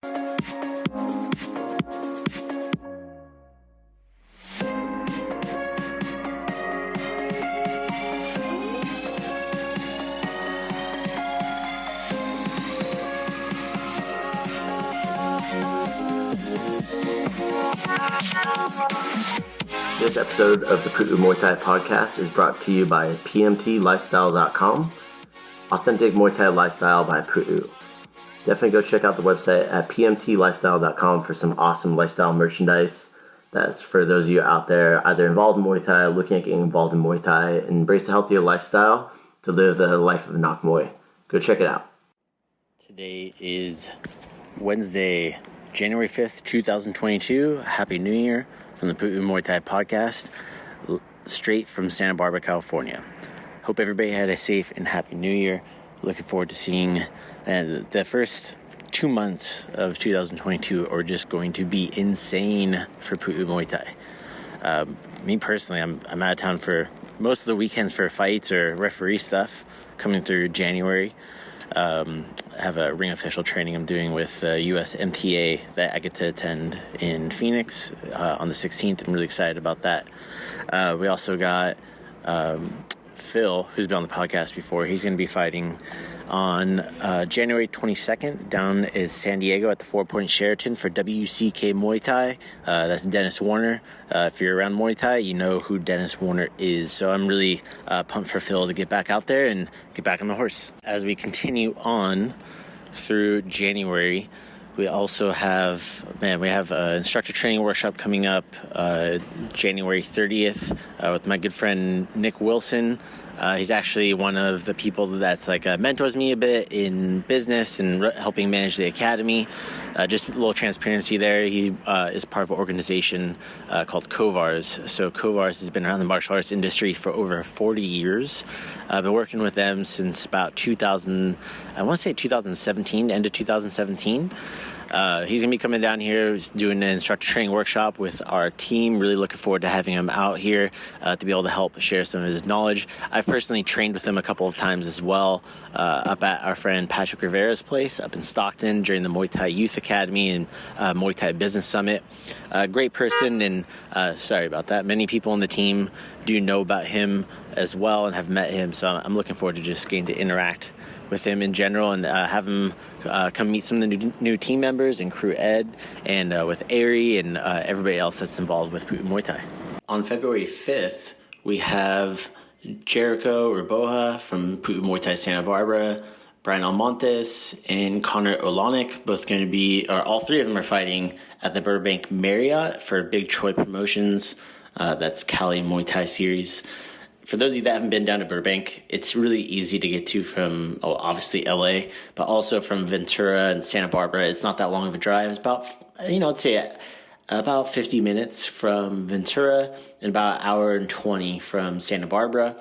This episode of the Pu'u Muay Thai podcast is brought to you by pmtlifestyle.com, authentic Muay Thai lifestyle by Pu'u. Definitely go check out the website at pmtlifestyle.com for some awesome lifestyle merchandise. That's for those of you out there either involved in Muay Thai, looking at getting involved in Muay Thai, and embrace a healthier lifestyle to live the life of a Nak Muay. Go check it out. Today is Wednesday, January 5th, 2022. Happy New Year from the Pu'u Muay Thai podcast, straight from Santa Barbara, California. Hope everybody had a safe and happy New Year. Looking forward to seeing the first 2 months of 2022 are just going to be insane for Pu'u Muay Thai. Me personally, I'm out of town for most of the weekends for fights or referee stuff coming through January. I have a ring official training I'm doing with US MTA that I get to attend in Phoenix on the 16th. I'm really excited about that. We also got Phil, who's been on the podcast before. He's going to be fighting on January 22nd down in San Diego at the 4 Point Sheraton for WCK Muay Thai. That's Dennis Warner. If you're around Muay Thai, you know who Dennis Warner is. So I'm really pumped for Phil to get back out there and get back on the horse. As we continue on through January, we also have, an instructor training workshop coming up January 30th with my good friend Nick Wilson. He's actually one of the people that's mentors me a bit in business and helping manage the academy. Just a little transparency there. He is part of an organization called Kovars. So Kovars has been around the martial arts industry for over 40 years. I've been working with them since about 2017, end of 2017. He's going to be coming down here doing an instructor training workshop with our team. Really looking forward to having him out here to be able to help share some of his knowledge. I've personally trained with him a couple of times as well up at our friend Patrick Rivera's place up in Stockton during the Muay Thai Youth Academy and Muay Thai Business Summit. Great person, and sorry about that. Many people on the team do know about him as well and have met him, so I'm looking forward to just getting to interact with him in general and have him come meet some of the new team members and Crew Ed and with Ari and everybody else that's involved with Pu'u Muay Thai. On February 5th, we have Jericho Raboha from Pu'u Muay Thai Santa Barbara, Brian Almontes, and Connor Olonick, both going to be, or all three of them are fighting at the Burbank Marriott for Big Troy Promotions. That's Cali Muay Thai Series. For those of you that haven't been down to Burbank, it's really easy to get to from, obviously LA, but also from Ventura and Santa Barbara. It's not that long of a drive. It's about, I'd say about 50 minutes from Ventura and about an hour and 20 from Santa Barbara.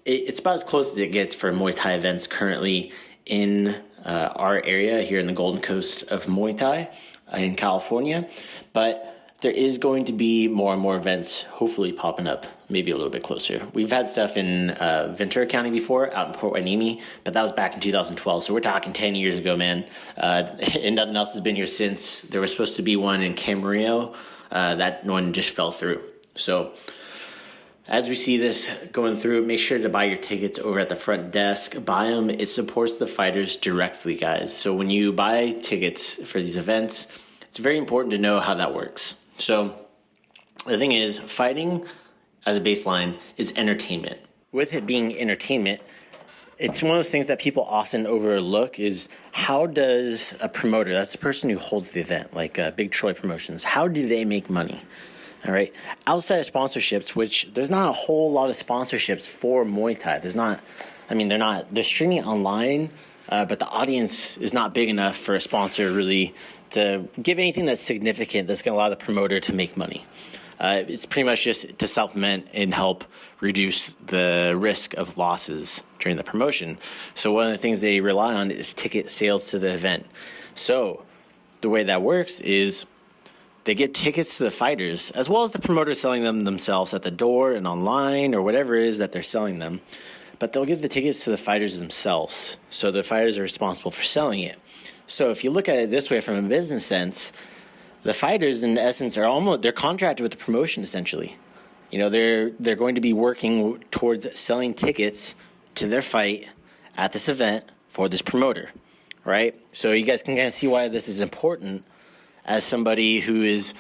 It's about as close as it gets for Muay Thai events currently in our area here in the Golden Coast of Muay Thai in California. But there is going to be more and more events hopefully popping up, maybe a little bit closer. We've had stuff in Ventura County before, out in Port Hueneme, but that was back in 2012. So we're talking 10 years ago, man. And nothing else has been here since. There was supposed to be one in Camarillo. That one just fell through. So as we see this going through, make sure to buy your tickets over at the front desk. Buy them. It supports the fighters directly, guys. So when you buy tickets for these events, it's very important to know how that works. So the thing is, fighting as a baseline is entertainment. With it being entertainment, it's one of those things that people often overlook is how does a promoter, that's the person who holds the event, like Big Troy Promotions, how do they make money? All right. Outside of sponsorships, which there's not a whole lot of sponsorships for Muay Thai. They're streaming it online, but the audience is not big enough for a sponsor really to give anything that's significant that's going to allow the promoter to make money. It's pretty much just to supplement and help reduce the risk of losses during the promotion. So one of the things they rely on is ticket sales to the event. So the way that works is they get tickets to the fighters, as well as the promoters selling them themselves at the door and online or whatever it is that they're selling them. But they'll give the tickets to the fighters themselves. So the fighters are responsible for selling it. So if you look at it this way from a business sense, the fighters in essence they're contracted with the promotion essentially. They're going to be working towards selling tickets to their fight at this event for this promoter, right? So you guys can kind of see why this is important as somebody who is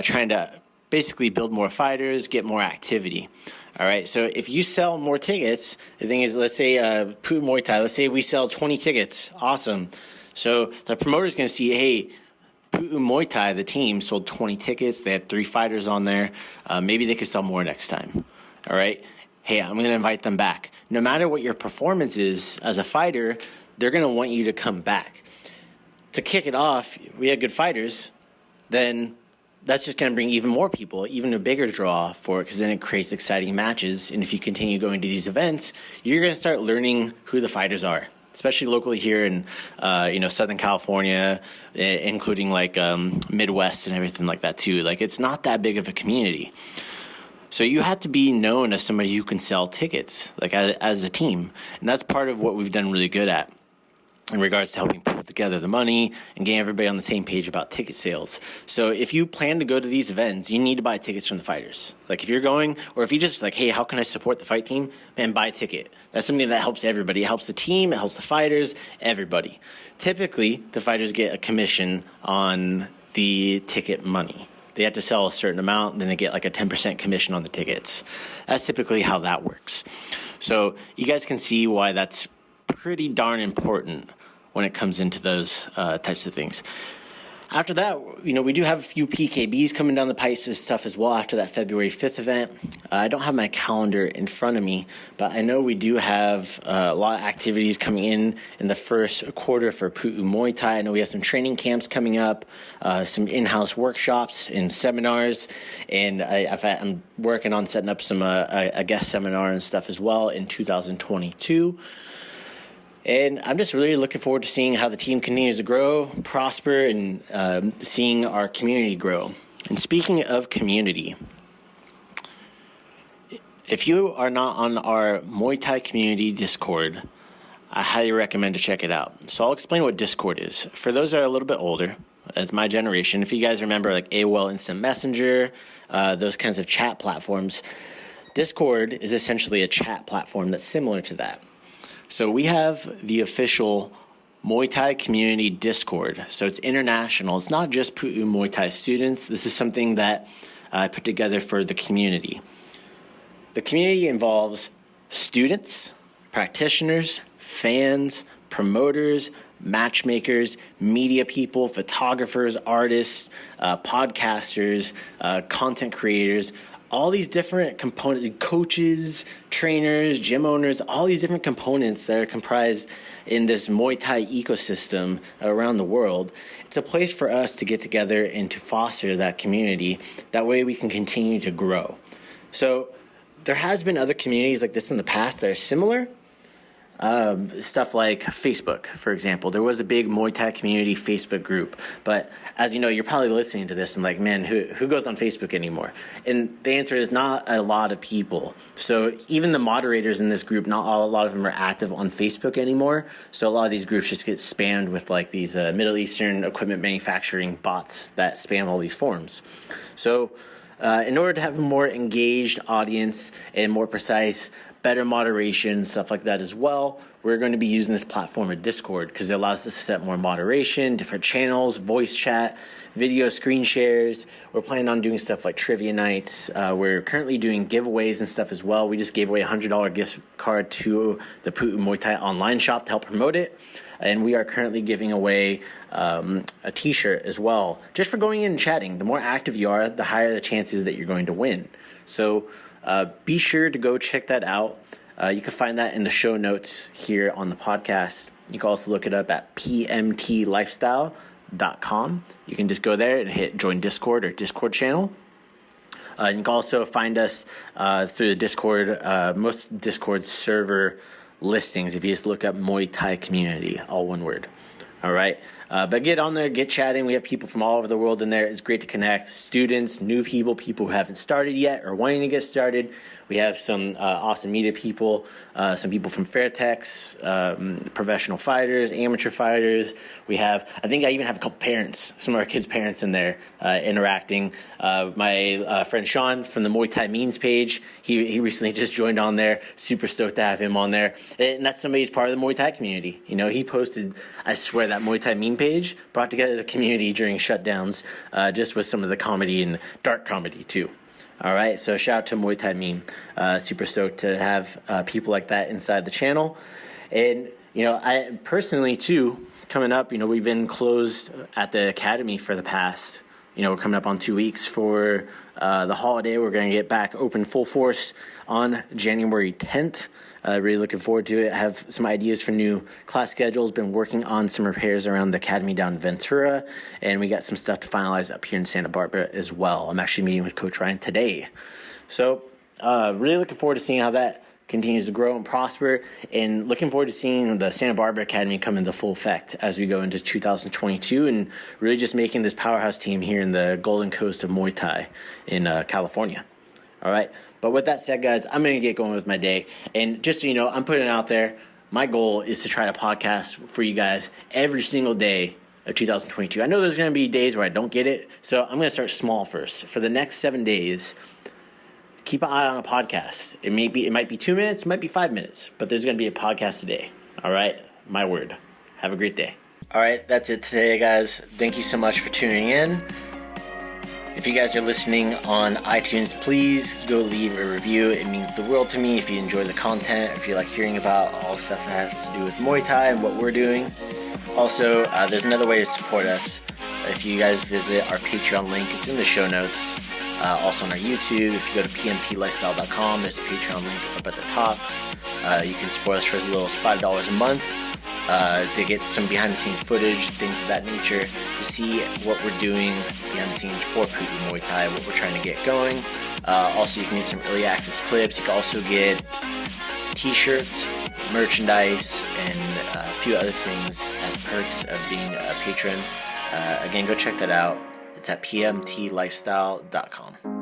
trying to basically build more fighters, get more activity. All right, so if you sell more tickets, the thing is, let's say Pu'u Muay Thai, let's say we sell 20 tickets, awesome. So the promoter is going to see, hey, Pu'u Muay Thai, the team, sold 20 tickets. They had 3 fighters on there. Maybe they could sell more next time. All right, hey, I'm going to invite them back. No matter what your performance is as a fighter, they're going to want you to come back. To kick it off, we had good fighters, then that's just going to bring even more people, even a bigger draw for it, because then it creates exciting matches. And if you continue going to these events, you're going to start learning who the fighters are, especially locally here in Southern California, including like Midwest and everything like that too. Like, it's not that big of a community. So you have to be known as somebody who can sell tickets, like as a team. And that's part of what we've done really good at in regards to helping put together the money and getting everybody on the same page about ticket sales. So if you plan to go to these events, you need to buy tickets from the fighters. Like, if you're going, or if you just like, hey, how can I support the fight team? Man, buy a ticket. That's something that helps everybody. It helps the team, it helps the fighters, everybody. Typically, the fighters get a commission on the ticket money. They have to sell a certain amount, and then they get like a 10% commission on the tickets. That's typically how that works. So you guys can see why that's pretty darn important when it comes into those types of things. After that, we do have a few PKBs coming down the pipes and stuff as well after that February 5th event. I don't have my calendar in front of me, but I know we do have a lot of activities coming in the first quarter for Pu'u Muay Thai. I know we have some training camps coming up, some in-house workshops and seminars, and I'm working on setting up some a guest seminar and stuff as well in 2022. And I'm just really looking forward to seeing how the team continues to grow, prosper, and seeing our community grow. And speaking of community, if you are not on our Muay Thai community Discord, I highly recommend to check it out. So I'll explain what Discord is. For those that are a little bit older, as my generation, if you guys remember like AOL Instant Messenger, those kinds of chat platforms, Discord is essentially a chat platform that's similar to that. So we have the official Muay Thai community Discord. So it's international. It's not just Pu'u Muay Thai students. This is something that I put together for the community. The community involves students, practitioners, fans, promoters, matchmakers, media people, photographers, artists, podcasters, content creators, all these different components, coaches, trainers, gym owners, all these different components that are comprised in this Muay Thai ecosystem around the world. It's a place for us to get together and to foster that community. That way we can continue to grow. So there has been other communities like this in the past that are similar. Stuff like Facebook, for example. There was a big Muay Thai community Facebook group, but as you know, you're probably listening to this and like, man, who goes on Facebook anymore? And the answer is not a lot of people. So even the moderators in this group, not a lot of them are active on Facebook anymore. So a lot of these groups just get spammed with like these Middle Eastern equipment manufacturing bots that spam all these forums. So in order to have a more engaged audience and more precise, better moderation, stuff like that as well, we're going to be using this platform of Discord because it allows us to set more moderation, different channels, voice chat, video screen shares. We're planning on doing stuff like trivia nights. We're currently doing giveaways and stuff as well. We just gave away a $100 gift card to the Pu'u Muay Thai online shop to help promote it. And we are currently giving away a t-shirt as well, just for going in and chatting. The more active you are, the higher the chances that you're going to win. So be sure to go check that out. You can find that in the show notes here on the podcast. You can also look it up at pmtlifestyle.com. You can just go there and hit join Discord or Discord channel. You can also find us through the Discord, most Discord server listings if you just look up Muay Thai community, all one word. All right. But get on there, get chatting. We have people from all over the world in there. It's great to connect. Students, new people, people who haven't started yet or wanting to get started. We have some awesome media people, some people from Fairtex, professional fighters, amateur fighters. I think I even have a couple parents, some of our kids' parents in there interacting. My friend Sean from the Muay Thai memes page, he recently just joined on there. Super stoked to have him on there. And that's somebody who's part of the Muay Thai community. You know, he posted, I swear, that Muay Thai meme page brought together the community during shutdowns, just with some of the comedy and dark comedy too. All right, so shout out to Muay Thai Meme. Super stoked to have people like that inside the channel. And, you know, I personally, too, coming up, you know, we've been closed at the academy for the past, you know, we're coming up on 2 weeks for the holiday. We're going to get back open full force on January 10th. Really looking forward to it. I have some ideas for new class schedules. Been working on some repairs around the academy down in Ventura, and we got some stuff to finalize up here in Santa Barbara as well. I'm actually meeting with Coach Ryan today. So really looking forward to seeing how that continues to grow and prosper, and looking forward to seeing the Santa Barbara Academy come into full effect as we go into 2022, and really just making this powerhouse team here in the Golden Coast of Muay Thai in California. All right. But with that said, guys, I'm going to get going with my day. And just so you know, I'm putting it out there. My goal is to try to podcast for you guys every single day of 2022. I know there's going to be days where I don't get it. So I'm going to start small first. For the next 7 days, keep an eye on a podcast. It might be 2 minutes, it might be 5 minutes, but there's going to be a podcast today. All right. My word. Have a great day. All right. That's it today, guys. Thank you so much for tuning in. If you guys are listening on iTunes, please go leave a review. It means the world to me if you enjoy the content, if you like hearing about all the stuff that has to do with Muay Thai and what we're doing. Also, there's another way to support us. If you guys visit our Patreon link, it's in the show notes. Also on our YouTube, if you go to pmtlifestyle.com, there's a Patreon link up at the top. You can support us for as little as $5 a month. To get some behind-the-scenes footage, things of that nature, to see what we're doing behind the scenes for Pu'u Muay Thai, what we're trying to get going. Also, you can get some early access clips. You can also get t-shirts, merchandise, and a few other things as perks of being a patron. Again, go check that out. It's at pmtlifestyle.com.